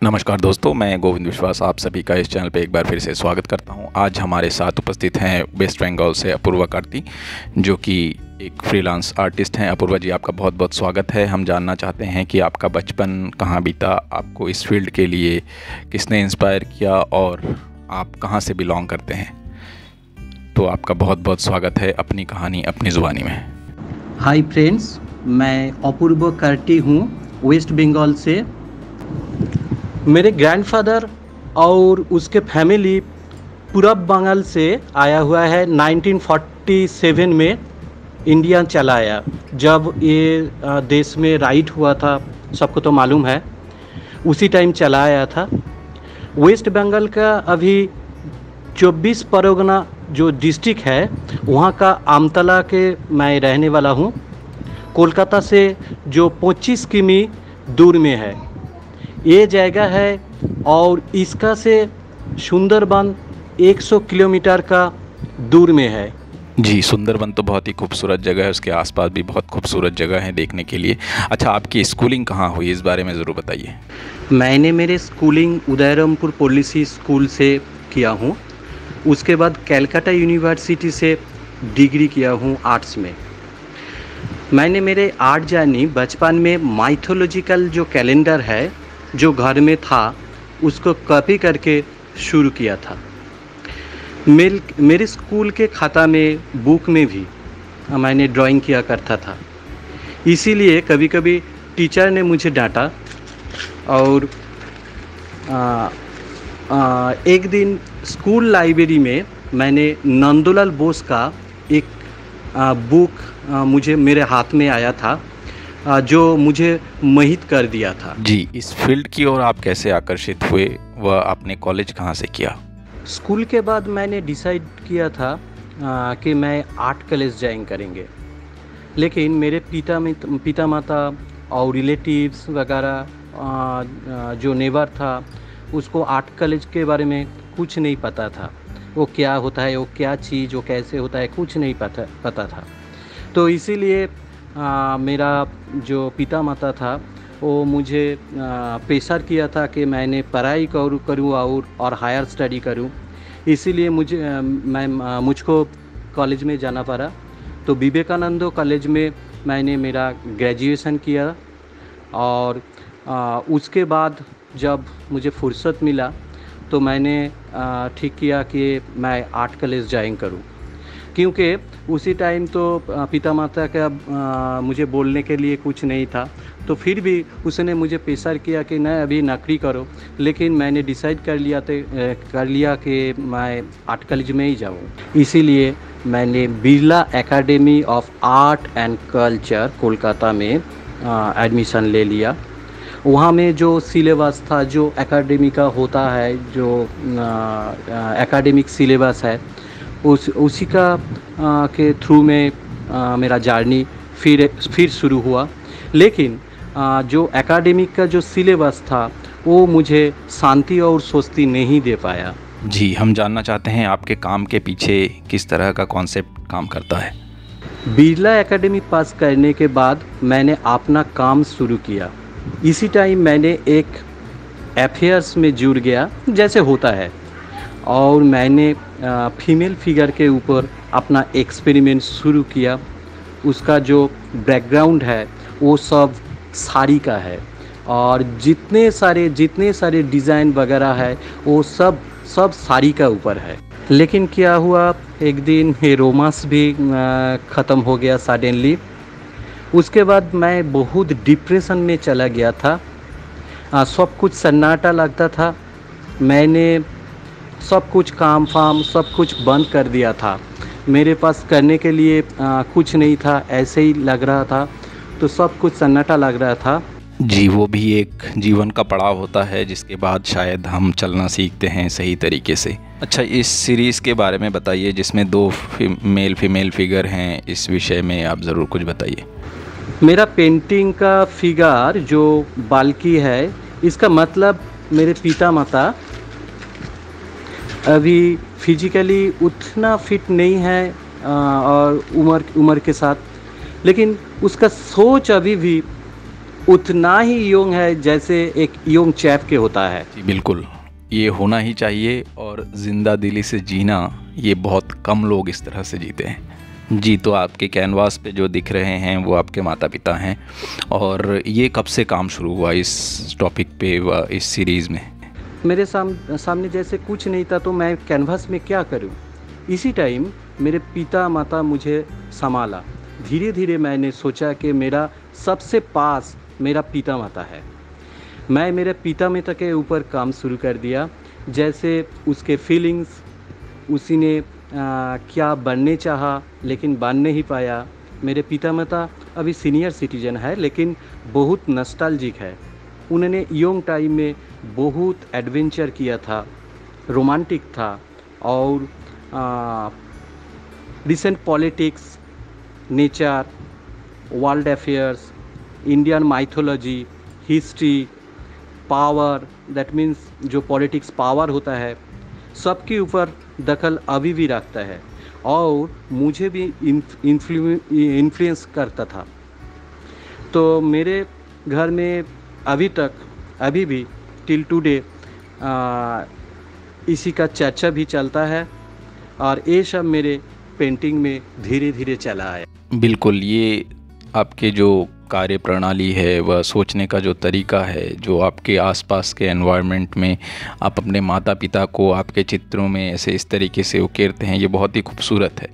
नमस्कार दोस्तों, मैं गोविंद विश्वास आप सभी का इस चैनल पे एक बार फिर से स्वागत करता हूं। आज हमारे साथ उपस्थित हैं वेस्ट बंगाल से अपूर्वा कार्ती, जो कि एक फ्रीलांस आर्टिस्ट हैं। अपूर्वा जी, आपका बहुत बहुत स्वागत है। हम जानना चाहते हैं कि आपका बचपन कहाँ बीता, आपको इस फील्ड के लिए किसने इंस्पायर किया और आप कहाँ से बिलोंग करते हैं। तो आपका बहुत बहुत स्वागत है अपनी कहानी अपनी ज़ुबानी में। हाय फ्रेंड्स, मैं अपूर्वा कार्ती हूँ वेस्ट बंगाल से। मेरे ग्रैंडफादर और उसके फैमिली पूरब बंगाल से आया हुआ है। 1947 में इंडिया चला आया, जब ये देश में राइट हुआ था, सबको तो मालूम है। उसी टाइम चला आया था। वेस्ट बंगाल का अभी 24 परगना जो डिस्ट्रिक्ट है, वहाँ का आमतला के मैं रहने वाला हूँ। कोलकाता से जो 25 किमी दूर में है ये जगह है, और इसका से सुंदरबन 100 किलोमीटर का दूर में है। जी, सुंदरबन तो बहुत ही खूबसूरत जगह है, उसके आसपास भी बहुत खूबसूरत जगह है देखने के लिए। अच्छा, आपकी स्कूलिंग कहाँ हुई, इस बारे में ज़रूर बताइए। मैंने मेरे स्कूलिंग उदयरामपुर पॉलिसी स्कूल से किया हूँ। उसके बाद कलकत्ता यूनिवर्सिटी से डिग्री किया हूँ आर्ट्स में। मैंने मेरे आर्ट जर्नी बचपन में माइथोलॉजिकल जो कैलेंडर है जो घर में था उसको कॉपी करके शुरू किया था। मेरे स्कूल के खाता में, बुक में भी मैंने ड्राइंग किया करता था। इसीलिए कभी कभी टीचर ने मुझे डांटा, और एक दिन स्कूल लाइब्रेरी में मैंने नंदलाल बोस का एक बुक मुझे मेरे हाथ में आया था, जो मुझे मोहित कर दिया था। जी, इस फील्ड की ओर आप कैसे आकर्षित हुए, वह आपने कॉलेज कहाँ से किया? स्कूल के बाद मैंने डिसाइड किया था कि मैं आर्ट कॉलेज ज्वाइन करेंगे, लेकिन मेरे पिता माता और रिलेटिव्स वगैरह जो नेबर था, उसको आर्ट कॉलेज के बारे में कुछ नहीं पता था। वो क्या होता है, वो क्या चीज़, वो कैसे होता है, कुछ नहीं पता था। तो इसीलिए मेरा जो पिता माता था वो मुझे प्रेशर किया था कि मैंने पढ़ाई करूँ और हायर स्टडी करूँ। इसीलिए मुझको कॉलेज में जाना पड़ा। तो विवेकानंद कॉलेज में मैंने मेरा ग्रेजुएशन किया, और उसके बाद जब मुझे फुर्सत मिला तो मैंने ठीक किया कि मैं आर्ट कॉलेज ज्वाइन करूँ, क्योंकि उसी टाइम तो पिता माता का मुझे बोलने के लिए कुछ नहीं था। तो फिर भी उसने मुझे प्रेशर किया कि नहीं, अभी नौकरी करो। लेकिन मैंने डिसाइड कर लिया कि मैं आर्ट कॉलेज में ही जाऊँ। इसीलिए मैंने Birla academy of art and culture Kolkata में एडमिशन ले लिया। वहाँ में जो सिलेबस था, जो एकेडमी का होता है, जो एकेडमिक सिलेबस है, उसी का के थ्रू में मेरा जर्नी फिर शुरू हुआ। लेकिन जो एकेडमिक का जो सिलेबस था वो मुझे शांति और स्वस्ति नहीं दे पाया। जी, हम जानना चाहते हैं आपके काम के पीछे किस तरह का कॉन्सेप्ट काम करता है। बिरला एकेडमी पास करने के बाद मैंने अपना काम शुरू किया। इसी टाइम मैंने एक अफेयर्स में जुड़ गया, जैसे होता है, और मैंने फीमेल फिगर के ऊपर अपना एक्सपेरिमेंट शुरू किया। उसका जो बैकग्राउंड है वो सब साड़ी का है, और जितने सारे डिज़ाइन वगैरह है वो सब साड़ी का ऊपर है। लेकिन क्या हुआ, एक दिन ये रोमांस भी ख़त्म हो गया सडनली। उसके बाद मैं बहुत डिप्रेशन में चला गया था। सब कुछ सन्नाटा लगता था। मैंने सब कुछ काम फाम सब कुछ बंद कर दिया था। मेरे पास करने के लिए कुछ नहीं था, ऐसे ही लग रहा था। तो सब कुछ सन्नाटा लग रहा था। जी, वो भी एक जीवन का पड़ाव होता है जिसके बाद शायद हम चलना सीखते हैं सही तरीके से। अच्छा, इस सीरीज़ के बारे में बताइए जिसमें 2 मेल फीमेल फिगर हैं, इस विषय में आप ज़रूर कुछ बताइए। मेरा पेंटिंग का फिगर जो बाल्की है, इसका मतलब मेरे पिता माता अभी फिजिकली उतना फिट नहीं है, और उम्र के साथ, लेकिन उसका सोच अभी भी उतना ही यंग है जैसे एक यंग चैप के होता है। जी बिल्कुल, ये होना ही चाहिए और ज़िंदा दिली से जीना ये बहुत कम लोग इस तरह से जीते हैं। जी, तो आपके कैनवास पे जो दिख रहे हैं वो आपके माता पिता हैं। और ये कब से काम शुरू हुआ इस टॉपिक पे व इस सीरीज़ में? मेरे सामने जैसे कुछ नहीं था तो मैं कैनवास में क्या करूं। इसी टाइम मेरे पिता माता मुझे संभाला। धीरे धीरे मैंने सोचा कि मेरा सबसे पास मेरा पिता माता है। मैं मेरे पिता माता के ऊपर काम शुरू कर दिया, जैसे उसके फीलिंग्स, उसी ने क्या बनने चाहा लेकिन बन नहीं पाया। मेरे पिता माता अभी सीनियर सिटीजन है लेकिन बहुत नॉस्टैल्जिक है। उन्होंने यंग टाइम में बहुत एडवेंचर किया था, रोमांटिक था और recent politics, nature, world affairs, Indian mythology, history, power, that means जो पॉलिटिक्स पावर होता है, सबके ऊपर दखल अभी भी रखता है और मुझे भी इन्फ्लुएंस करता था। तो मेरे घर में अभी भी टिल टुडे इसी का चर्चा भी चलता है और ये सब मेरे पेंटिंग में धीरे धीरे चला आया। बिल्कुल, ये आपके जो कार्य प्रणाली है वह सोचने का जो तरीका है, जो आपके आसपास के एनवायरनमेंट में आप अपने माता पिता को आपके चित्रों में ऐसे इस तरीके से उकेरते हैं, ये बहुत ही खूबसूरत है।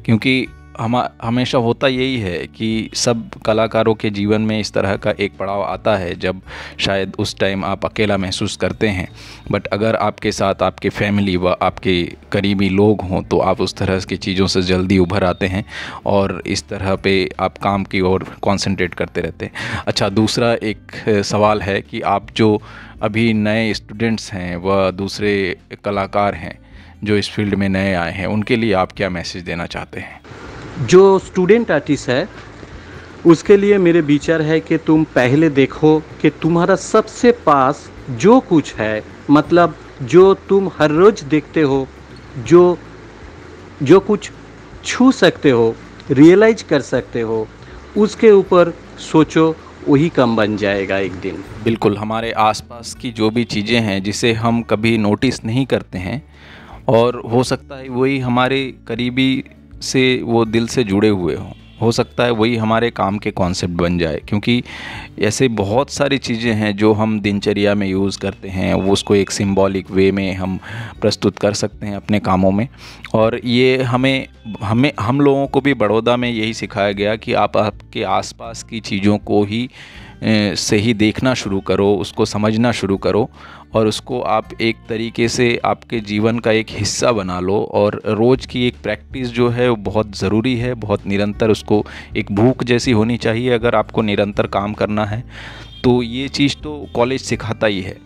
क्योंकि हमेशा होता यही है कि सब कलाकारों के जीवन में इस तरह का एक पड़ाव आता है जब शायद उस टाइम आप अकेला महसूस करते हैं, बट अगर आपके साथ आपके फैमिली व आपके करीबी लोग हों तो आप उस तरह की चीज़ों से जल्दी उभर आते हैं और इस तरह पे आप काम की ओर कंसंट्रेट करते रहते हैं। अच्छा, दूसरा एक सवाल है कि आप जो अभी नए स्टूडेंट्स हैं व दूसरे कलाकार हैं जो इस फील्ड में नए आए हैं, उनके लिए आप क्या मैसेज देना चाहते हैं? जो स्टूडेंट आर्टिस्ट है उसके लिए मेरे विचार है कि तुम पहले देखो कि तुम्हारा सबसे पास जो कुछ है, मतलब जो तुम हर रोज़ देखते हो, जो कुछ छू सकते हो, रियलाइज कर सकते हो, उसके ऊपर सोचो, वही कम बन जाएगा एक दिन। बिल्कुल, हमारे आसपास की जो भी चीज़ें हैं जिसे हम कभी नोटिस नहीं करते हैं और हो सकता है वही हमारे करीबी से वो दिल से जुड़े हुए हों, हो सकता है वही हमारे काम के कॉन्सेप्ट बन जाए। क्योंकि ऐसे बहुत सारी चीज़ें हैं जो हम दिनचर्या में यूज़ करते हैं, वो उसको एक सिंबॉलिक वे में हम प्रस्तुत कर सकते हैं अपने कामों में। और ये हम लोगों को भी बड़ौदा में यही सिखाया गया कि आप आपके आसपास की चीज़ों को ही से ही देखना शुरू करो, उसको समझना शुरू करो और उसको आप एक तरीके से आपके जीवन का एक हिस्सा बना लो। और रोज़ की एक प्रैक्टिस जो है वो बहुत ज़रूरी है, बहुत निरंतर, उसको एक भूख जैसी होनी चाहिए अगर आपको निरंतर काम करना है। तो ये चीज़ तो कॉलेज सिखाता ही है।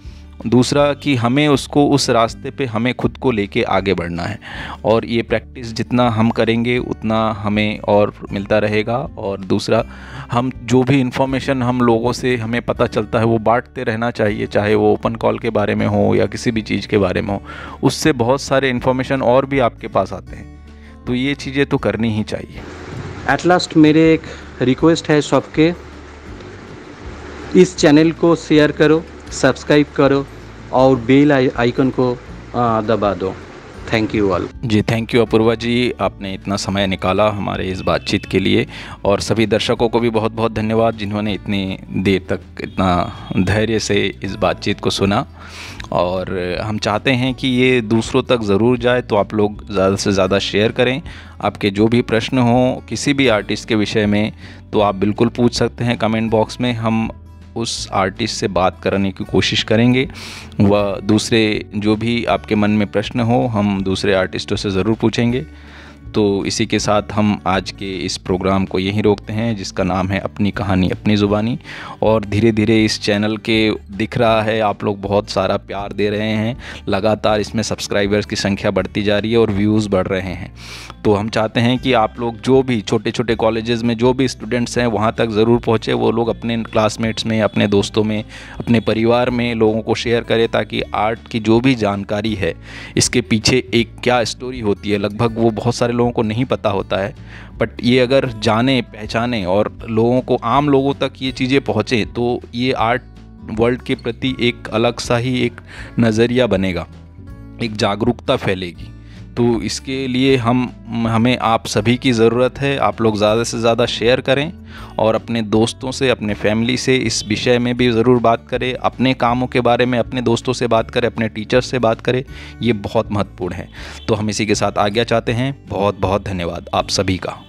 दूसरा कि हमें उसको उस रास्ते पे हमें खुद को लेके आगे बढ़ना है और ये प्रैक्टिस जितना हम करेंगे उतना हमें और मिलता रहेगा। और दूसरा, हम जो भी इन्फॉर्मेशन हम लोगों से हमें पता चलता है वो बांटते रहना चाहिए, चाहे वो ओपन कॉल के बारे में हो या किसी भी चीज़ के बारे में हो। उससे बहुत सारे इन्फॉर्मेशन और भी आपके पास आते हैं, तो ये चीज़ें तो करनी ही चाहिए। एट लास्ट मेरे एक रिक्वेस्ट है सबके, इस चैनल को शेयर करो, सब्सक्राइब करो और बेल आइकन को दबा दो। Thank you all. जी, थैंक यू अपूर्वा जी, आपने इतना समय निकाला हमारे इस बातचीत के लिए। और सभी दर्शकों को भी बहुत बहुत धन्यवाद जिन्होंने इतनी देर तक इतना धैर्य से इस बातचीत को सुना। और हम चाहते हैं कि ये दूसरों तक ज़रूर जाए, तो आप लोग ज़्यादा से ज़्यादा शेयर करें। आपके जो भी प्रश्न हों किसी भी आर्टिस्ट के विषय में तो आप बिल्कुल पूछ सकते हैं कमेंट बॉक्स में। हम उस आर्टिस्ट से बात करने की कोशिश करेंगे व दूसरे जो भी आपके मन में प्रश्न हो हम दूसरे आर्टिस्टों से ज़रूर पूछेंगे। तो इसी के साथ हम आज के इस प्रोग्राम को यहीं रोकते हैं, जिसका नाम है अपनी कहानी अपनी ज़ुबानी। और धीरे धीरे इस चैनल के दिख रहा है आप लोग बहुत सारा प्यार दे रहे हैं, लगातार इसमें सब्सक्राइबर्स की संख्या बढ़ती जा रही है और व्यूज़ बढ़ रहे हैं। तो हम चाहते हैं कि आप लोग जो भी छोटे छोटे कॉलेजेस में जो भी स्टूडेंट्स हैं वहाँ तक ज़रूर पहुँचे, वो लोग अपने क्लासमेट्स में, अपने दोस्तों में, अपने परिवार में लोगों को शेयर करें, ताकि आर्ट की जो भी जानकारी है इसके पीछे एक क्या स्टोरी होती है, लगभग वो बहुत सारे लोगों को नहीं पता होता है, बट ये अगर जाने पहचाने और लोगों को, आम लोगों तक ये चीज़ें पहुँचें तो ये आर्ट वर्ल्ड के प्रति एक अलग सा ही एक नज़रिया बनेगा, एक जागरूकता फैलेगी। तो इसके लिए हमें आप सभी की ज़रूरत है। आप लोग ज़्यादा से ज़्यादा शेयर करें और अपने दोस्तों से, अपने फैमिली से इस विषय में भी ज़रूर बात करें। अपने कामों के बारे में अपने दोस्तों से बात करें, अपने टीचर्स से बात करें, ये बहुत महत्वपूर्ण है। तो हम इसी के साथ आज्ञा चाहते हैं। बहुत बहुत धन्यवाद आप सभी का।